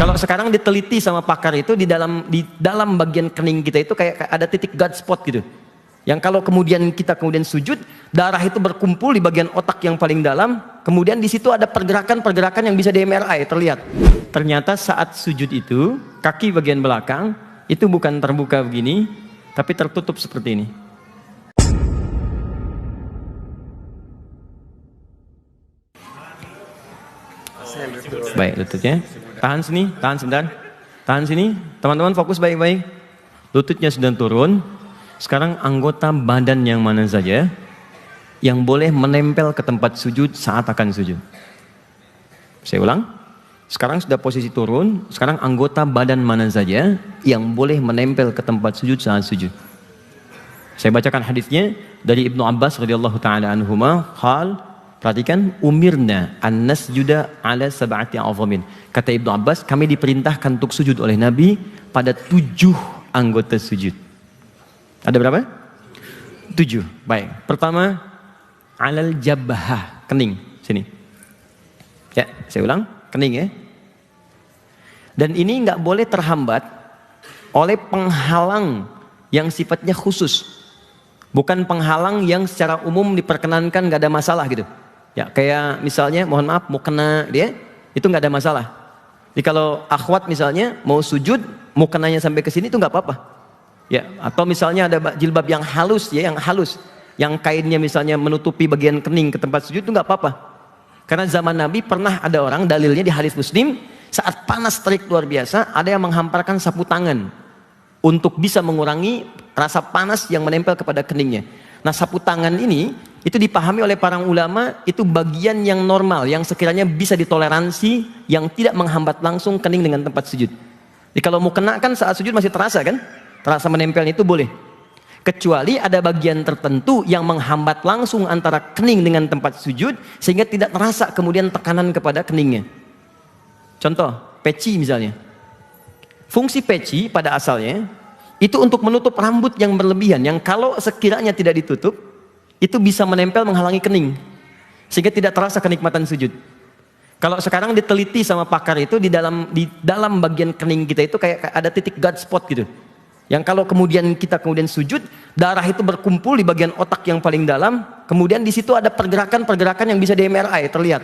Kalau sekarang diteliti sama pakar itu di dalam bagian kening kita itu kayak ada titik God spot gitu. Yang kalau kemudian kita sujud, darah itu berkumpul di bagian otak yang paling dalam, kemudian di situ ada pergerakan-pergerakan yang bisa di MRI terlihat. Ternyata saat sujud itu, kaki bagian belakang itu bukan terbuka begini, tapi tertutup seperti ini. Baik, lututnya. Tahan sini, tahan sebentar. Tahan sini, teman-teman fokus baik-baik. Lututnya sudah turun. Sekarang anggota badan yang mana saja yang boleh menempel ke tempat sujud saat akan sujud? Saya ulang. Sekarang sudah posisi turun. Sekarang anggota badan mana saja yang boleh menempel ke tempat sujud saat sujud? Saya bacakan hadisnya dari Ibnu Abbas radhiyallahu taala anhuma, qal, perhatikan, umirna an nasjuda ala sab'ati a'zamin. Kata Ibnu Abbas, kami diperintahkan untuk sujud oleh Nabi pada 7 anggota sujud. Ada berapa? 7. Baik. Pertama, alal jabhah, kening. Sini. Ya, saya ulang, kening ya. Dan ini nggak boleh terhambat oleh penghalang yang sifatnya khusus. Bukan penghalang yang secara umum diperkenankan nggak ada masalah gitu. Ya, kayak misalnya, mohon maaf, mau kena dia, itu nggak ada masalah. Jadi kalau akhwat misalnya mau sujud, mau kenanya sampai ke sini itu nggak apa-apa. Ya, atau misalnya ada jilbab yang halus ya, yang kainnya misalnya menutupi bagian kening ke tempat sujud itu nggak apa-apa. Karena zaman Nabi pernah ada orang, dalilnya di hadis Muslim, saat panas terik luar biasa, ada yang menghamparkan sapu tangan untuk bisa mengurangi rasa panas yang menempel kepada keningnya. Nah, sapu tangan ini itu dipahami oleh para ulama itu bagian yang normal, yang sekiranya bisa ditoleransi, yang tidak menghambat langsung kening dengan tempat sujud. Jadi kalau mau kena kan saat sujud masih terasa kan? Terasa menempel itu boleh. Kecuali ada bagian tertentu yang menghambat langsung antara kening dengan tempat sujud sehingga tidak terasa kemudian tekanan kepada keningnya. Contoh, peci misalnya. Fungsi peci pada asalnya itu untuk menutup rambut yang berlebihan, yang kalau sekiranya tidak ditutup itu bisa menempel menghalangi kening sehingga tidak terasa kenikmatan sujud. Kalau sekarang diteliti sama pakar itu di dalam bagian kening kita itu kayak ada titik God spot gitu. Yang kalau kemudian kita sujud, darah itu berkumpul di bagian otak yang paling dalam, kemudian di situ ada pergerakan-pergerakan yang bisa di MRI terlihat.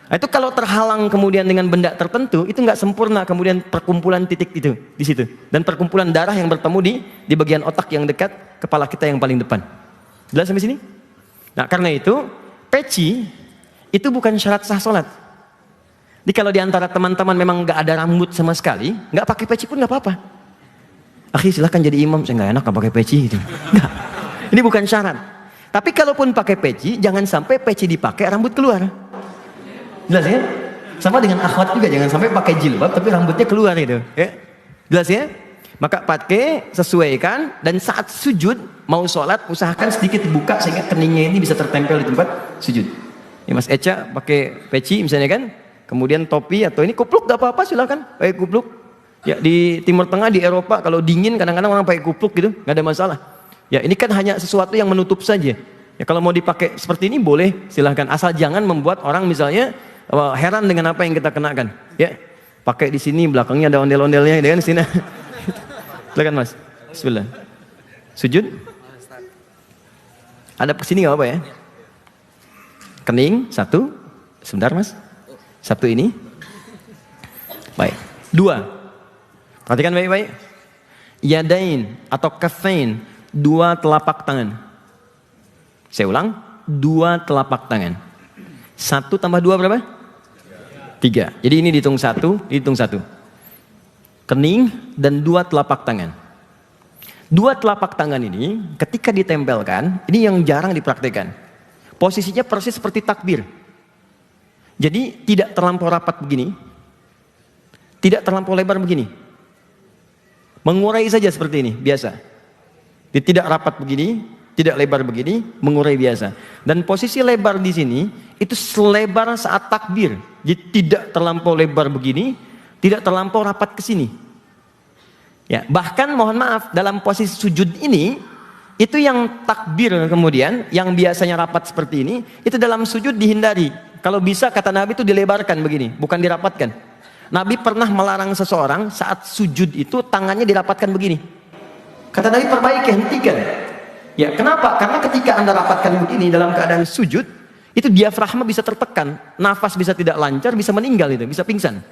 Nah, itu kalau terhalang kemudian dengan benda tertentu, itu nggak sempurna kemudian perkumpulan titik itu di situ dan perkumpulan darah yang bertemu di bagian otak yang dekat kepala kita yang paling depan. Jelas sampai sini? Nah, karena itu peci itu bukan syarat sah sholat. Jadi kalau diantara teman-teman memang nggak ada rambut sama sekali, nggak pakai peci pun nggak apa-apa. Akhi silahkan jadi imam, saya nggak enak nggak pakai peci gitu. Nggak. Ini bukan syarat. Tapi kalaupun pakai peci, jangan sampai peci dipakai rambut keluar. Jelas ya? Sama dengan akhwat juga, jangan sampai pakai jilbab tapi rambutnya keluar gitu. Ya? Jelas ya? Maka pakai, sesuaikan, dan saat sujud mau sholat usahakan sedikit buka sehingga keningnya ini bisa tertempel di tempat sujud. Ya, Mas Eca pakai peci misalnya kan, kemudian topi atau ini kupluk, gak apa-apa silakan pakai kupluk. Ya, di Timur Tengah, di Eropa kalau dingin kadang-kadang orang pakai kupluk gitu, nggak ada masalah. Ya, ini kan hanya sesuatu yang menutup saja. Ya, kalau mau dipakai seperti ini boleh, silahkan, asal jangan membuat orang misalnya heran dengan apa yang kita kenakan. Ya, pakai di sini belakangnya ada ondel-ondelnya, dengan sini. Silakan Mas. Bismillah. Sujud. Ada kesini nggak apa ya? Kening satu. Sebentar Mas. Satu ini. Baik. 2. Perhatikan baik-baik. Yadain atau kafain, 2 telapak tangan. Saya ulang, 2 telapak tangan. 1 tambah 2 berapa? 3. Jadi ini dihitung 1, dihitung 1. Kening dan 2 telapak tangan. 2 telapak tangan ini ketika ditempelkan, ini yang jarang dipraktikkan. Posisinya persis seperti takbir. Jadi tidak terlampau rapat begini, tidak terlampau lebar begini. Mengurai saja seperti ini, biasa. Tidak rapat begini, tidak lebar begini, mengurai biasa. Dan posisi lebar di sini itu selebar saat takbir. Jadi tidak terlampau lebar begini, tidak terlampau rapat ke sini. Ya, bahkan mohon maaf, dalam posisi sujud ini itu yang takbir kemudian yang biasanya rapat seperti ini, itu dalam sujud dihindari. Kalau bisa kata Nabi itu dilebarkan begini, bukan dirapatkan. Nabi pernah melarang seseorang saat sujud itu tangannya dirapatkan begini. Kata Nabi, perbaiki, hentikan. Ya, kenapa? Karena ketika Anda rapatkan begini dalam keadaan sujud, itu diafragma bisa tertekan, nafas bisa tidak lancar, bisa meninggal itu, bisa pingsan.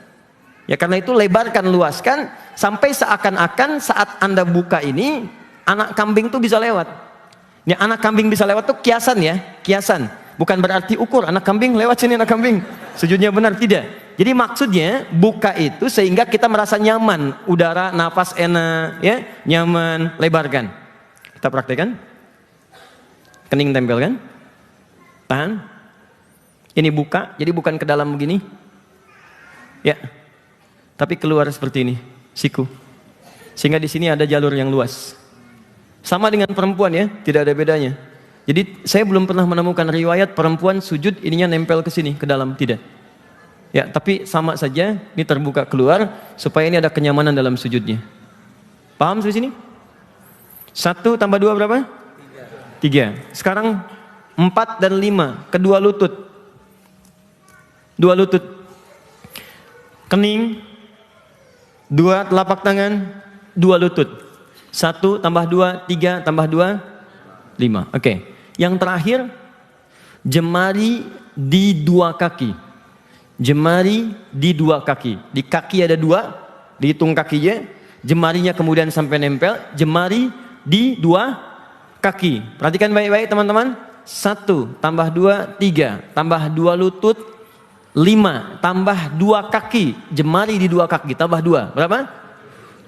Ya, karena itu lebarkan, luaskan, sampai seakan-akan saat Anda buka ini, anak kambing tuh bisa lewat. Ya, anak kambing bisa lewat tuh kiasan ya, kiasan. Bukan berarti ukur, anak kambing lewat sini, anak kambing. Sujudnya benar, tidak. Jadi maksudnya buka itu sehingga kita merasa nyaman, udara, nafas enak, ya, nyaman, lebarkan. Kita praktekkan. Kening tempelkan. Tahan. Ini buka, jadi bukan ke dalam begini. Ya. Tapi keluar seperti ini, siku. Sehingga di sini ada jalur yang luas. Sama dengan perempuan ya, tidak ada bedanya. Jadi saya belum pernah menemukan riwayat perempuan sujud ininya nempel ke sini, ke dalam, tidak. Ya, tapi sama saja, ini terbuka keluar, supaya ini ada kenyamanan dalam sujudnya. Paham di sini? 1 tambah 2 berapa? 3. Sekarang 4 dan 5, kedua lutut. 2 lutut. Kening, 2 telapak tangan, 2 lutut. 1 tambah 2, 3 tambah 2, 5. Oke. Yang terakhir, jemari di 2 kaki. Jemari di 2 kaki. Di kaki ada 2, dihitung kakinya. Jemarinya kemudian sampai nempel. Jemari di 2 kaki. Perhatikan baik-baik teman-teman. 1 tambah 2, 3. Tambah 2 lutut, 5. Tambah 2 kaki. Jemari di 2 kaki. Tambah 2. Berapa?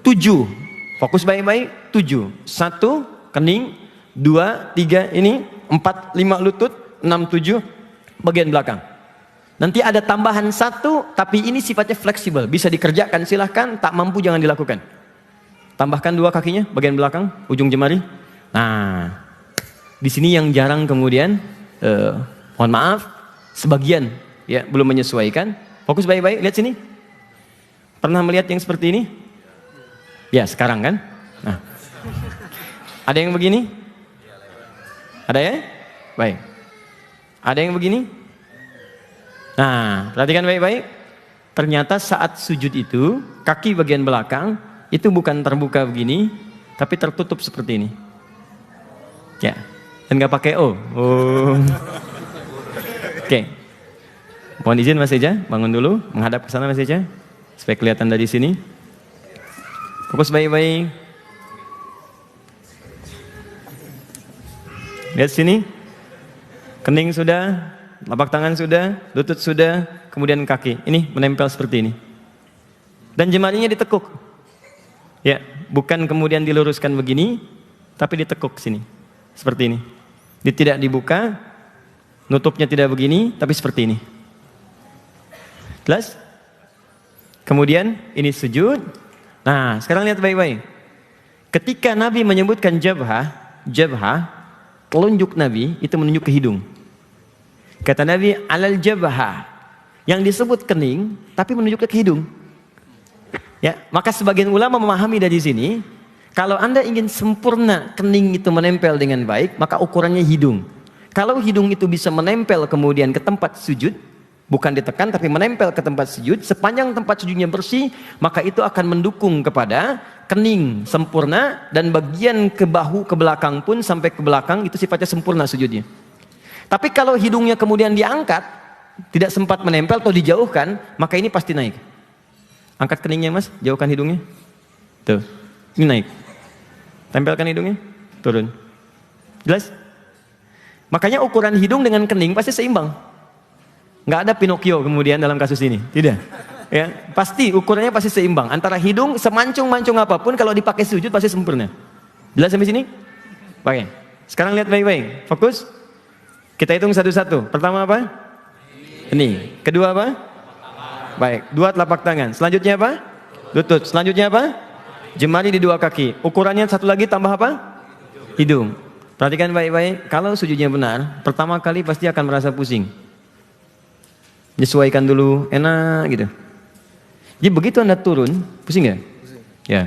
7. Fokus baik-baik. 7. 1 kening. 2, 3 ini. 4, 5 lutut. 6, 7 bagian belakang. Nanti ada tambahan 1, tapi ini sifatnya fleksibel. Bisa dikerjakan, silahkan. Tak mampu jangan dilakukan. Tambahkan 2 kakinya, bagian belakang, ujung jemari. Nah, di sini yang jarang kemudian, mohon maaf, sebagian ya belum menyesuaikan. Fokus baik-baik, lihat sini. Pernah melihat yang seperti ini? Ya, sekarang kan? Nah. Ada yang begini? Ada ya? Baik. Ada yang begini? Nah, perhatikan baik-baik. Ternyata saat sujud itu, kaki bagian belakang itu bukan terbuka begini, tapi tertutup seperti ini. Ya, dan nggak pakai O. Oh. Oke. Mohon izin Mas Eja, bangun dulu, menghadap ke sana Mas Eja, supaya kelihatan dari sini. Fokus baik-baik. Lihat sini. Kening sudah. Telapak tangan sudah, lutut sudah, kemudian kaki. Ini menempel seperti ini. Dan jemarinya ditekuk. Ya, bukan kemudian diluruskan begini, tapi ditekuk sini. Seperti ini. Tidak dibuka, nutupnya tidak begini, tapi seperti ini. Jelas? Kemudian ini sujud. Nah, sekarang lihat baik-baik. Ketika Nabi menyebutkan jabhah, telunjuk Nabi itu menunjuk ke hidung. Kata Nabi, alal jabhah, yang disebut kening, tapi menunjuk ke hidung. Ya, maka sebagian ulama memahami dari sini, kalau Anda ingin sempurna kening itu menempel dengan baik, maka ukurannya hidung. Kalau hidung itu bisa menempel kemudian ke tempat sujud, bukan ditekan tapi menempel ke tempat sujud, sepanjang tempat sujudnya bersih, maka itu akan mendukung kepada kening sempurna, dan bagian ke bahu ke belakang pun sampai ke belakang itu sifatnya sempurna sujudnya. Tapi kalau hidungnya kemudian diangkat, tidak sempat menempel atau dijauhkan, maka ini pasti naik. Angkat keningnya Mas, jauhkan hidungnya. Tuh, ini naik. Tempelkan hidungnya, turun. Jelas? Makanya ukuran hidung dengan kening pasti seimbang. Nggak ada Pinocchio kemudian dalam kasus ini, tidak. Ya, pasti ukurannya pasti seimbang. Antara hidung semancung-mancung apapun, kalau dipakai sujud pasti sempurna. Jelas sampai sini? Oke. Sekarang lihat baik-baik. Fokus. Kita hitung satu-satu. Pertama apa? Ini. Kedua apa? Baik. 2 telapak tangan. Selanjutnya apa? Lutut. Selanjutnya apa? Jemari di 2 kaki. Ukurannya satu lagi tambah apa? Hidung. Perhatikan baik-baik. Kalau sujudnya benar, pertama kali pasti akan merasa pusing. Menyesuaikan dulu, enak gitu. Jadi begitu Anda turun, pusing nggak? Ya.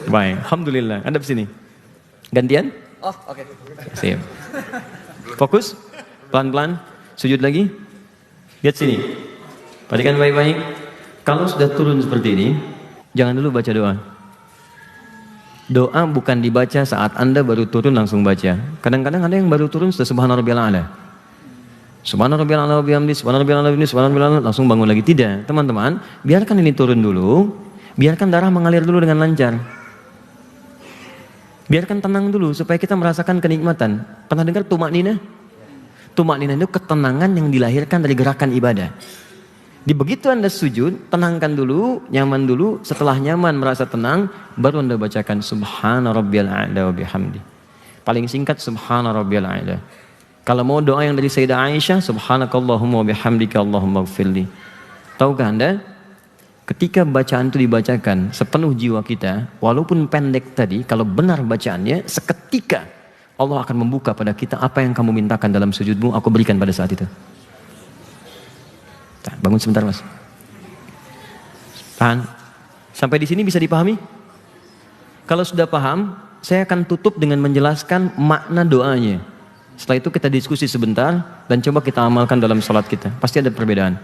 Baik. Alhamdulillah. Anda sini. Gantian? Oh, oke. Siap. Fokus. Pelan-pelan. Sujud lagi. Lihat sini. Perhatikan baik-baik. Kalau sudah turun seperti ini, jangan dulu baca doa. Doa bukan dibaca saat Anda baru turun langsung baca. Kadang-kadang ada yang baru turun sudah subhana rabbiyal a'la. Subhana rabbiyal a'la wa bihamdi, subhana rabbiyal a'la wa bihamdi, subhana rabbiyal a'la, langsung bangun lagi. Tidak, teman-teman, biarkan ini turun dulu. Biarkan darah mengalir dulu dengan lancar. Biarkan tenang dulu supaya kita merasakan kenikmatan. Pernah dengar tumak nina? Tumak nina itu ketenangan yang dilahirkan dari gerakan ibadah. Di begitu Anda sujud, tenangkan dulu, nyaman dulu. Setelah nyaman, merasa tenang, baru Anda bacakan subhana rabbiyal a'la wa bihamdi. Paling singkat subhana rabbiyal a'la. Kalau mau doa yang dari Sayyidah Aisyah, subhanakallahumma wa bihamdika Allahumma gfirli. Tahukah Anda, ketika bacaan itu dibacakan sepenuh jiwa kita, walaupun pendek tadi, kalau benar bacaannya, seketika Allah akan membuka pada kita apa yang kamu mintakan dalam sujudmu, aku berikan pada saat itu. Bangun sebentar mas. Tahan. Sampai di sini bisa dipahami? Kalau sudah paham, saya akan tutup dengan menjelaskan makna doanya. Setelah itu kita diskusi sebentar dan coba kita amalkan dalam sholat kita. Pasti ada perbedaan.